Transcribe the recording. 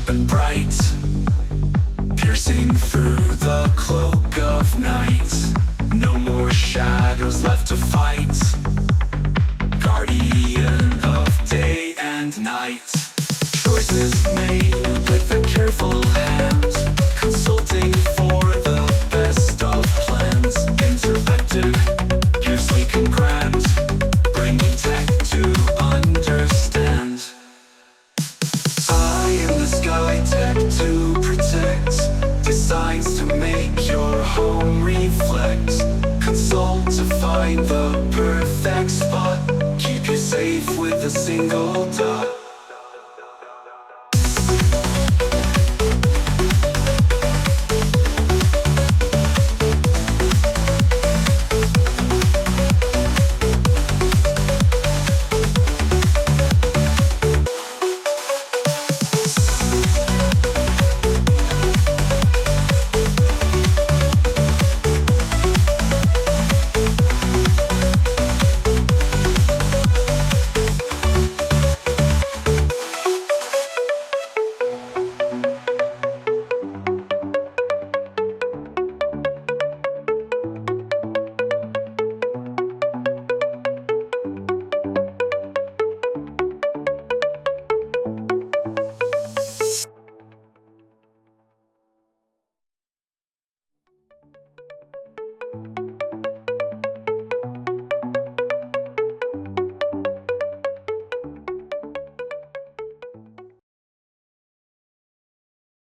and bright, piercing through the cloak of night. No more shadows left to fight, guardian of day and night. Choices made with a careful hand, consulting for the best of plans. Interactive, you're sleek and grand, bringing tech to understand. Eye in the sky, tech to protect, designs to make your home reflect. Consult to find the perfect spot, keep you safe with a single dot. You